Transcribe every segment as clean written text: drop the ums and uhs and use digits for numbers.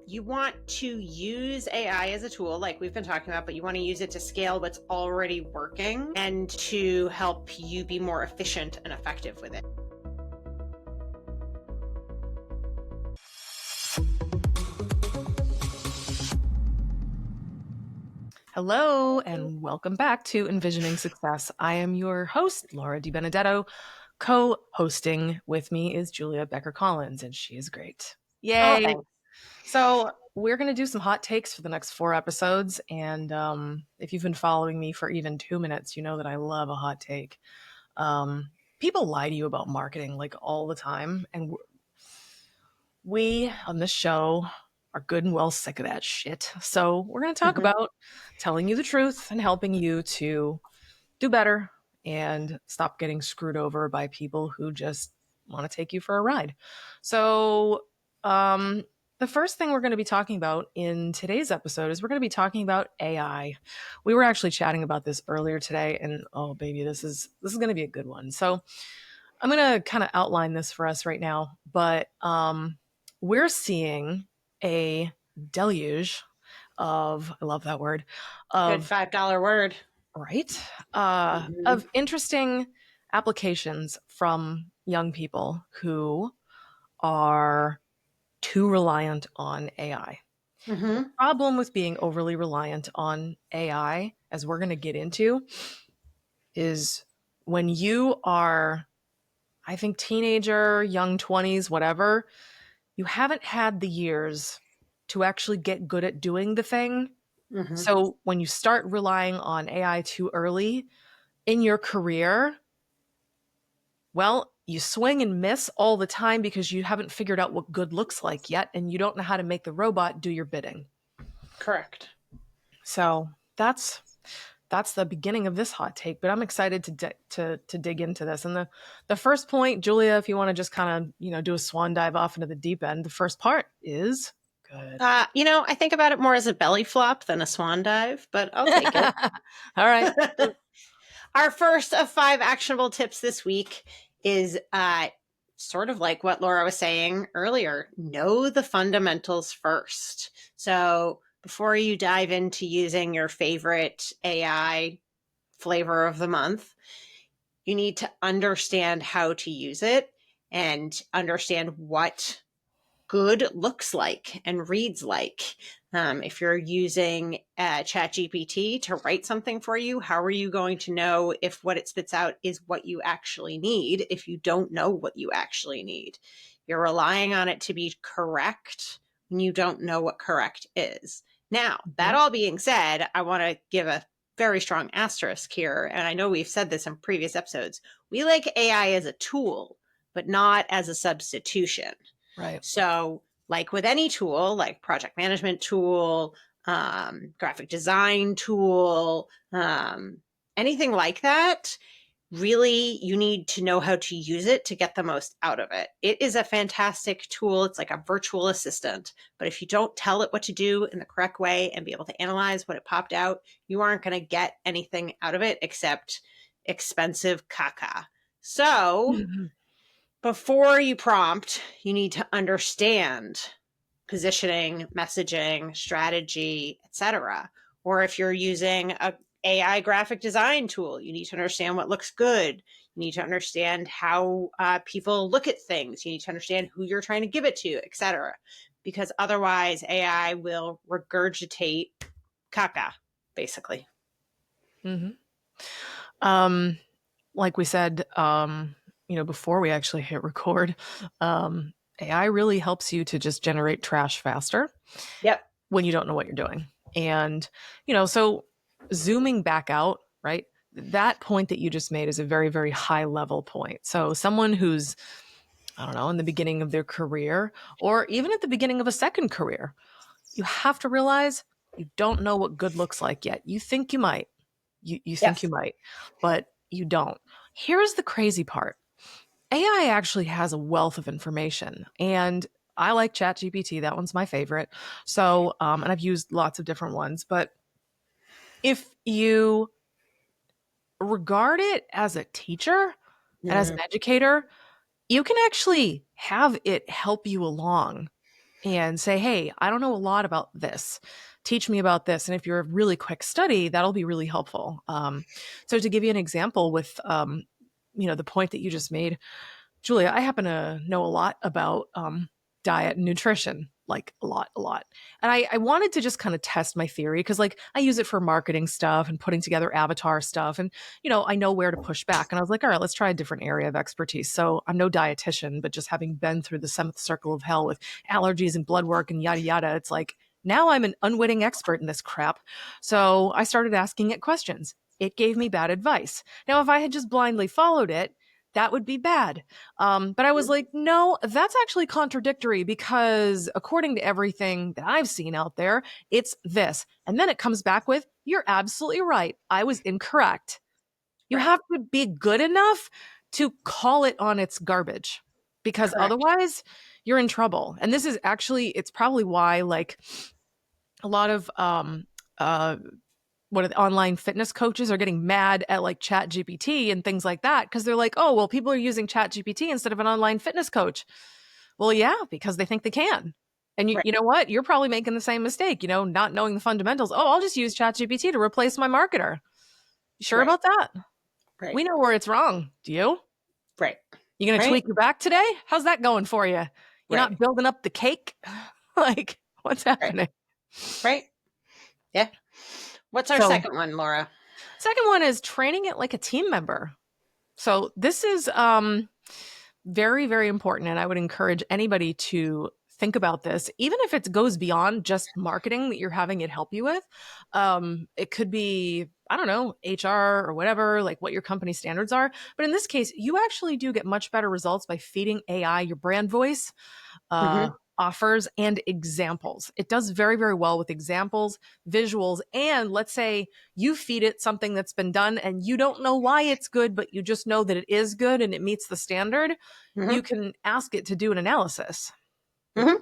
you want to use AI as a tool, like we've been talking about, but you want to use it to scale what's already working and to help you be more efficient and effective with it. Hello, and welcome back to enVisioning Success. I am your host, Laura DiBenedetto. Co-hosting with me is Julia Becker Collins, and she is great. Yay! Oh, So we're going to do some hot takes for the next 4 episodes, and if you've been following me for even 2 minutes, you know that I love a hot take. People lie to you about marketing like all the time, and we on this show are good and well sick of that shit. So we're going to talk about telling you the truth and helping you to do better and stop getting screwed over by people who just want to take you for a ride. So the first thing we're going to be talking about in today's episode is we're going to be talking about AI. We were actually chatting about this earlier today, and oh baby, this is going to be a good one. So I'm going to kind of outline this for us right now, but we're seeing a deluge of, I love that word, good of $5 word. right, of interesting applications from young people who are too reliant on AI. The problem with being overly reliant on AI, as we're going to get into, is when you are, I think, teenager, young 20s, whatever, you haven't had the years to actually get good at doing the thing. So when you start relying on AI too early in your career, well, you swing and miss all the time because you haven't figured out what good looks like yet, and you don't know how to make the robot do your bidding. Correct. So that's the beginning of this hot take, but I'm excited to dig into this. And the first point, Julia, if you want to just kind of, do a swan dive off into the deep end, the first part is good. I think about it more as a belly flop than a swan dive, but I'll take it. All right. Our first of 5 actionable tips this week is sort of like what Laura was saying earlier. Know the fundamentals first. So before you dive into using your favorite AI flavor of the month, you need to understand how to use it and understand what good looks like and reads like. If you're using ChatGPT to write something for you, how are you going to know if what it spits out is what you actually need if you don't know what you actually need? You're relying on it to be correct when you don't know what correct is. Now, that all being said, I want to give a very strong asterisk here, and I know we've said this in previous episodes. We like AI as a tool, but not as a substitution. Right. So like with any tool, like project management tool, graphic design tool, anything like that, really you need to know how to use it to get the most out of it. It is a fantastic tool. It's like a virtual assistant. But if you don't tell it what to do in the correct way and be able to analyze what it popped out, you aren't going to get anything out of it except expensive caca. So before you prompt, you need to understand positioning, messaging, strategy, etc. Or if you're using a AI graphic design tool, you need to understand what looks good. You need to understand how people look at things. You need to understand who you're trying to give it to, etc. Because otherwise, AI will regurgitate caca, basically. Like we said, before we actually hit record, AI really helps you to just generate trash faster. Yep. When you don't know what you're doing. And, so zooming back out, right? That point that you just made is a very, very high level point. So someone who's, I don't know, in the beginning of their career or even at the beginning of a second career, you have to realize you don't know what good looks like yet. You think you might. You think you might, but you don't. Here's the crazy part. AI actually has a wealth of information, and I like ChatGPT. That one's my favorite. So, and I've used lots of different ones, but if you regard it as a teacher and as an educator, you can actually have it help you along and say, hey, I don't know a lot about this. Teach me about this. And if you're a really quick study, that'll be really helpful. So to give you an example with, the point that you just made, Julia, I happen to know a lot about diet and nutrition, like a lot, a lot. And I wanted to just kind of test my theory because, like, I use it for marketing stuff and putting together avatar stuff. And, I know where to push back. And I was like, all right, let's try a different area of expertise. So I'm no dietitian, but just having been through the seventh circle of hell with allergies and blood work and yada, yada, it's like, now I'm an unwitting expert in this crap. So I started asking it questions. It gave me bad advice. Now, if I had just blindly followed it, that would be bad. But I was like, no, that's actually contradictory because according to everything that I've seen out there, it's this. And then it comes back with, you're absolutely right. I was incorrect. You Right. have to be good enough to call it on its garbage because Correct. otherwise you're in trouble. And this is actually, it's probably why, like, a lot of uh what are the online fitness coaches are getting mad at like chat gpt and things like that because they're like, oh well, people are using chat gpt instead of an online fitness coach. Well, yeah, because they think they can. And you, Right. you know what, you're probably making the same mistake, not knowing the fundamentals. Oh, I'll just use chat gpt to replace my marketer. You sure Right. about that? Right. We know where it's wrong. Do you? Right. You gonna Right. tweak your back today? How's that going for you? You're Right. not building up the cake. Like, what's Right. happening? Right. Yeah. What's our So second one, Laura? second one is training it like a team member. So this is very, very important. And I would encourage anybody to think about this, even if it goes beyond just marketing that you're having it help you with. It could be, I don't know, HR or whatever, like what your company standards are. But in this case, you actually do get much better results by feeding AI your brand voice, Mm-hmm. offers, and examples. It does very, very well with examples, visuals, and let's say you feed it something that's been done and you don't know why it's good, but you just know that it is good and it meets the standard. You Mm-hmm. can ask it to do an analysis. Mm-hmm.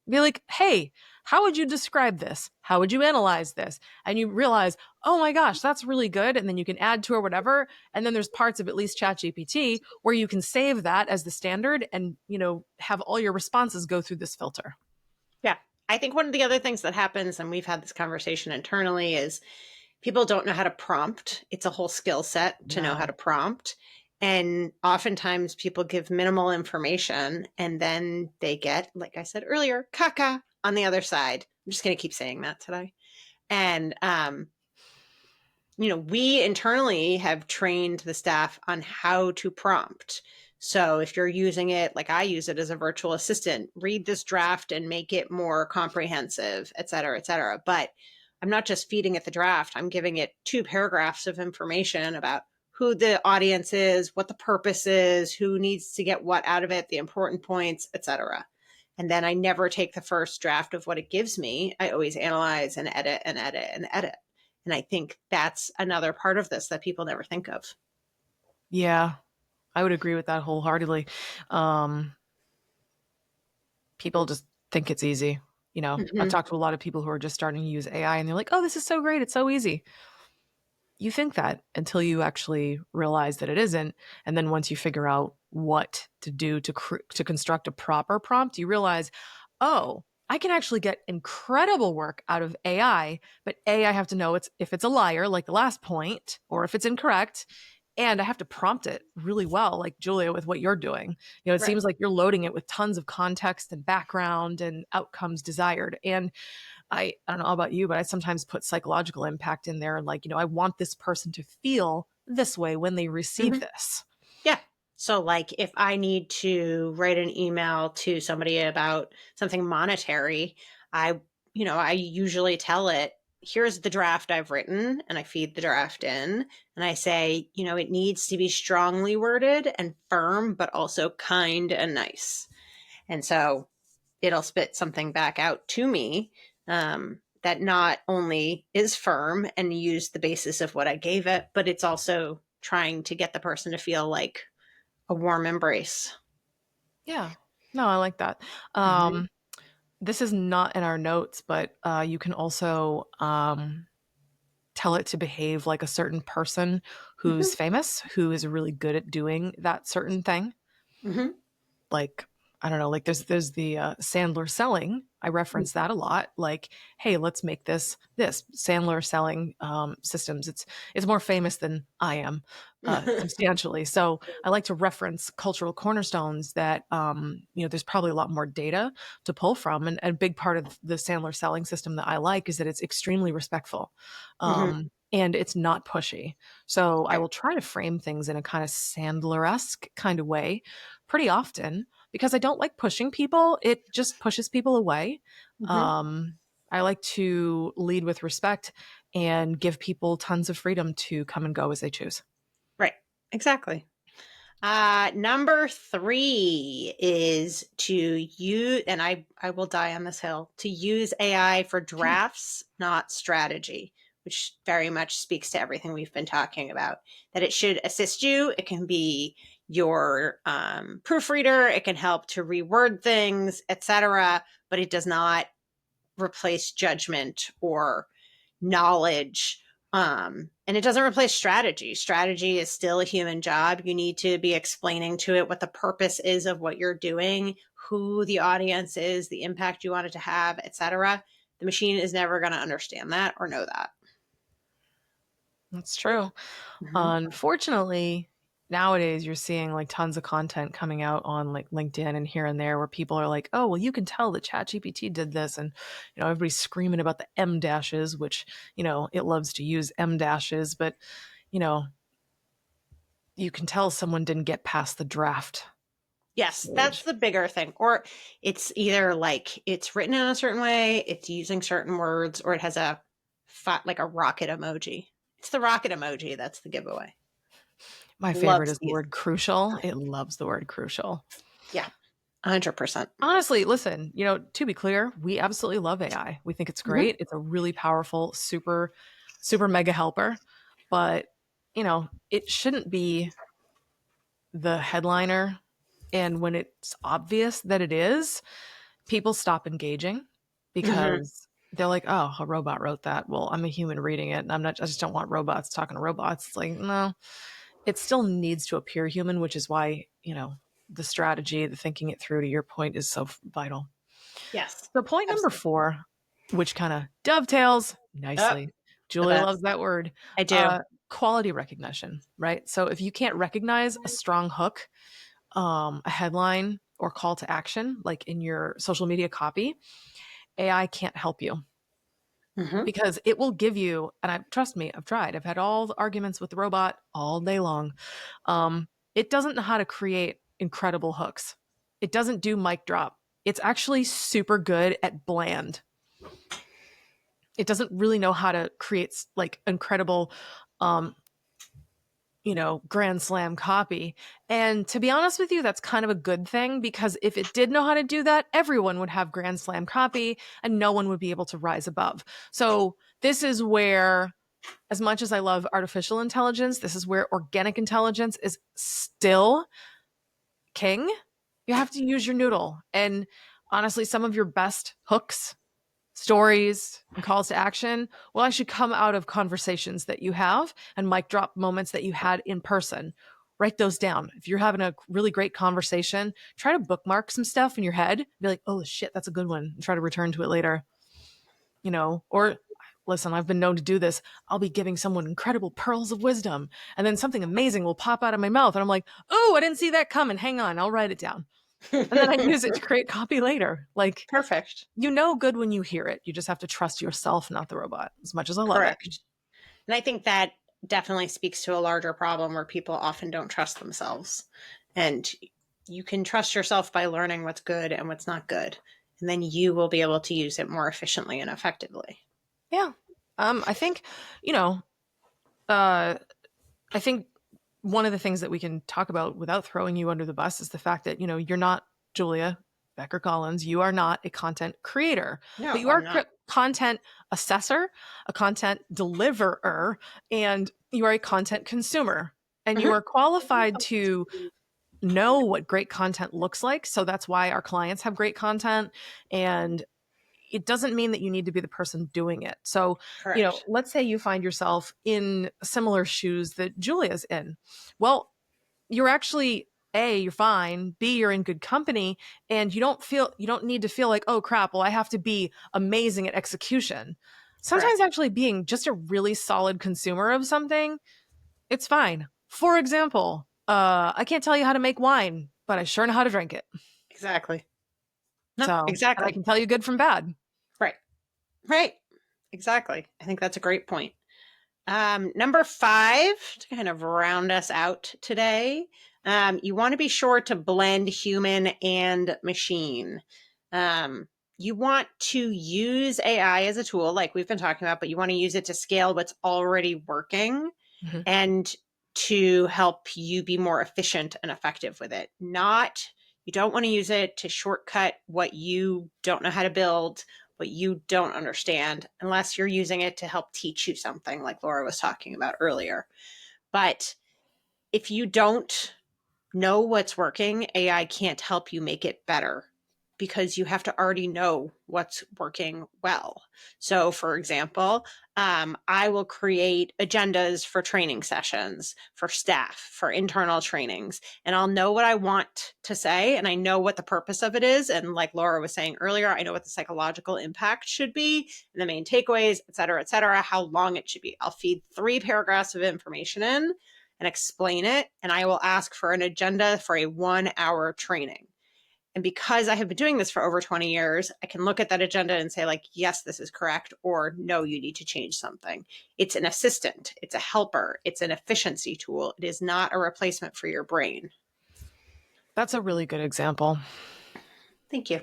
Be like, hey, how would you describe this? How would you analyze this? And you realize, oh my gosh, that's really good. And then you can add to or whatever. And then there's parts of at least ChatGPT where you can save that as the standard and, have all your responses go through this filter. Yeah. I think one of the other things that happens, and we've had this conversation internally, is people don't know how to prompt. It's a whole skill set to know how No. to prompt. And oftentimes people give minimal information and then they get, like I said earlier, caca on the other side. I'm just going to keep saying that today. And, we internally have trained the staff on how to prompt. So if you're using it, like I use it as a virtual assistant, read this draft and make it more comprehensive, et cetera, et cetera. But I'm not just feeding it the draft. I'm giving it 2 paragraphs of information about who the audience is, what the purpose is, who needs to get what out of it, the important points, et cetera. And then I never take the first draft of what it gives me. I always analyze and edit and edit and edit. And I think that's another part of this that people never think of. Yeah, I would agree with that wholeheartedly. Um, People just think it's easy. I've Mm-hmm. talked to a lot of people who are just starting to use AI and they're like, oh, this is so great. It's so easy. You think that until you actually realize that it isn't. And then once you figure out what to do to construct a proper prompt, you realize, oh, I can actually get incredible work out of AI, but I have to know if it's a liar, like the last point, or if it's incorrect. And I have to prompt it really well, like Julia, with what you're doing. It Right. seems like you're loading it with tons of context and background and outcomes desired. And I don't know about you, but I sometimes put psychological impact in there. And like, I want this person to feel this way when they receive Mm-hmm. this. Yeah. So, like, if I need to write an email to somebody about something monetary, I usually tell it, here's the draft I've written, and I feed the draft in, and I say, it needs to be strongly worded and firm, but also kind and nice. And so it'll spit something back out to me that not only is firm and use the basis of what I gave it, but it's also trying to get the person to feel like a warm embrace. Yeah. No, I like that. Mm-hmm. This is not in our notes, but you can also tell it to behave like a certain person Mm-hmm. who's famous, who is really good at doing that certain thing. Mm-hmm. Like, I don't know, like there's the Sandler selling. I reference that a lot. Like, hey, let's make this Sandler selling systems. It's more famous than I am, substantially. So I like to reference cultural cornerstones that there's probably a lot more data to pull from. And a big part of the Sandler selling system that I like is that it's extremely respectful. Mhm. And it's not pushy. So I Right. will try to frame things in a kind of Sandler-esque kind of way pretty often because I don't like pushing people. It just pushes people away. Mhm. Um, I like to lead with respect and give people tons of freedom to come and go as they choose. Right. Exactly. Number 3 is to use, and I will die on this hill, to use AI for drafts, not strategy, which very much speaks to everything we've been talking about. That it should assist you. It can be your proofreader. It can help to reword things, etc. But it does not replace judgment or knowledge. And it doesn't replace strategy. Strategy is still a human job. You need to be explaining to it what the purpose is of what you're doing, who the audience is, the impact you want it to have, etc. The machine is never going to understand that or know that. That's true. Mm-hmm. Unfortunately, nowadays you're seeing like tons of content coming out on like LinkedIn and here and there where people are like, oh, well, you can tell that ChatGPT did this. And, everybody's screaming about the M dashes, which, it loves to use M dashes, but, you know, you can tell someone didn't get past the draft Yes, that's stage. the bigger thing. Or it's either like it's written in a certain way, it's using certain words, or it has like a rocket emoji. It's the rocket emoji that's the giveaway. My favorite Loves is the these. word crucial. It loves the word crucial. Yeah, 100%. Honestly, listen, to be clear, we absolutely love AI. We think it's Mhm. great. It's a really powerful, super, super mega helper. But, it shouldn't be the headliner. And when it's obvious that it is, people stop engaging Mhm. because they're like, oh, a robot wrote that. Well, I'm a human reading it. And I just don't want robots talking to robots. It's like, no, it still needs to appear human, which is why, the strategy, the thinking it through to your point is so vital. Yes, So, point number absolutely. 4, which kind of dovetails Oh, nicely, the Julia loves best. that word, I do. uh, quality recognition, right? So, if you can't recognize a strong hook, a headline, or call to action, like in your social media copy, AI can't help you Mhm. because it will give you, and trust me, I've tried, I've had all the arguments with the robot all day long. It doesn't know how to create incredible hooks. It doesn't do mic drop. It's actually super good at bland. It doesn't really know how to create like incredible um grand slam copy. And to be honest with you, that's kind of a good thing because if it did know how to do that, everyone would have grand slam copy and no one would be able to rise above. So this is where, as much as I love artificial intelligence, this is where organic intelligence is still king. You have to use your noodle. And honestly, some of your best hooks, stories, and calls to action will actually come out of conversations that you have and mic drop moments that you had in person. Write those down. If you're having a really great conversation, try to bookmark some stuff in your head. Be like, oh shit, that's a good one. And try to return to it later. Or listen, I've been known to do this. I'll be giving someone incredible pearls of wisdom, and then something amazing will pop out of my mouth. And I'm like, oh, I didn't see that coming. Hang on, I'll write it down. And then I use it to create copy later. Like, Perfect. good when you hear it. You just have to trust yourself, not the robot, as much as I love it. Correct. And I think that definitely speaks to a larger problem where people often don't trust themselves. And you can trust yourself by learning what's good and what's not good. And then you will be able to use it more efficiently and effectively. Yeah. I think, you know, uh, I think one of the things that we can talk about without throwing you under the bus is the fact that, you're not Julia Becker Collins. You are not a content creator, but No, you are I'm a not. content assessor, a content deliverer, and you are a content consumer. And you Mhm. are qualified to know what great content looks like. So that's why our clients have great content. And it doesn't mean that you need to be the person doing it. So, Correct. let's say you find yourself in similar shoes that Julia's in. Well, you're actually A, you're fine. B, you're in good company. And you don't need to feel like, oh crap, well, I have to be amazing at execution. Sometimes Correct. actually being just a really solid consumer of something, it's fine. For example, I can't tell you how to make wine, but I sure know how to drink it. Exactly. No, So, and I exactly. can tell you good from bad. Right. Right. Exactly. I think that's a great point. Number 5, to kind of round us out today, you want to be sure to blend human and machine. You want to use AI as a tool, like we've been talking about, but you want to use it to scale what's already working Mhm. and to help you be more efficient and effective with it. You don't want to use it to shortcut what you don't know how to build, what you don't understand, unless you're using it to help teach you something, like Laura was talking about earlier. But if you don't know what's working, AI can't help you make it better because you have to already know what's working well. So, for example, I will create agendas for training sessions for staff, for internal trainings, and I'll know what I want to say and I know what the purpose of it is. And like Laura was saying earlier, I know what the psychological impact should be and the main takeaways, et cetera, how long it should be. I'll feed 3 paragraphs of information in and explain it. And I will ask for an agenda for a 1-hour training. And because I have been doing this for over 20 years, I can look at that agenda and say, like, yes, this is correct, or no, you need to change something. It's an assistant, it's a helper, it's an efficiency tool. It is not a replacement for your brain. That's a really good example. Thank you.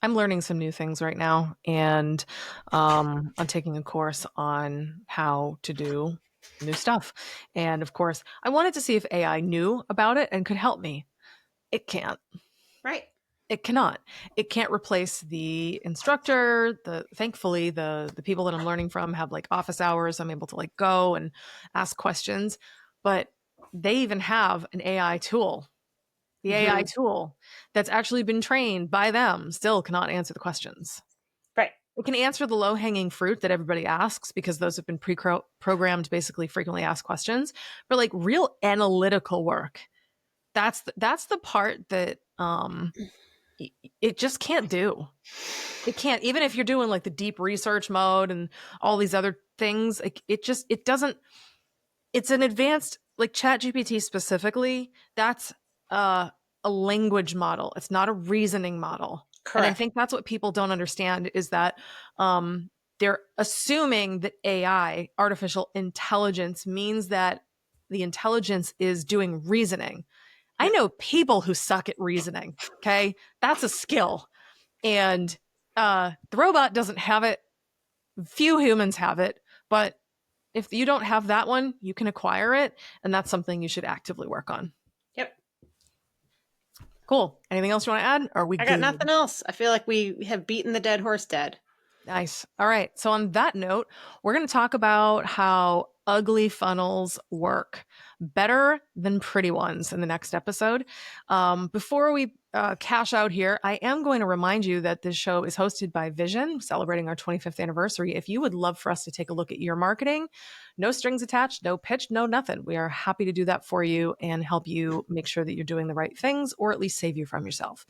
I'm learning some new things right now, and I'm taking a course on how to do new stuff. And of course, I wanted to see if AI knew about it and could help me. It can't. Right. It cannot. It can't replace the instructor. Thankfully, the people that I'm learning from have like office hours. I'm able to like go and ask questions, but they even have an AI tool. The AI Mm-hmm. tool that's actually been trained by them still cannot answer the questions. Right. It can answer the low hanging fruit that everybody asks because those have been programmed to basically frequently asked questions. But like real analytical work, that's the part that it just can't do. It can't, even if you're doing like the deep research mode and all these other things. Like it doesn't. It's an advanced like ChatGPT specifically. That's a language model. It's not a reasoning model. And I Correct. think that's what people don't understand is that they're assuming that AI, artificial intelligence, means that the intelligence is doing reasoning. I Yep. know people who suck at reasoning. Okay. That's a skill. And the robot doesn't have it. Few humans have it. But if you don't have that one, you can acquire it. And that's something you should actively work on. Yep. Cool. Anything else you want to add? Are we I got good? nothing else. I feel like we have beaten the dead horse dead. Nice. All right. So, on that note, we're going to talk about how ugly funnels work better than pretty ones in the next episode. Before we cash out here, I am going to remind you that this show is hosted by Vision, celebrating our 25th anniversary. If you would love for us to take a look at your marketing, no strings attached, no pitch, no nothing. We are happy to do that for you and help you make sure that you're doing the right things or at least save you from yourself.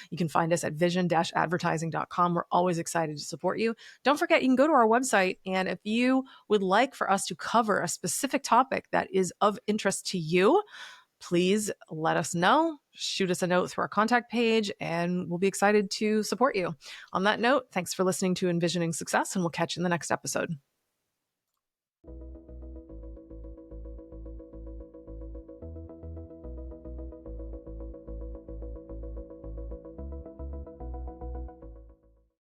You can find us at vision-advertising.com. We're always excited to support you. Don't forget, you can go to our website, and if you would like for us to cover a specific topic that is of interest to you, please let us know. Shoot us a note through our contact page, and we'll be excited to support you. On that note, thanks for listening to enVisioning Success, and we'll catch you in the next episode.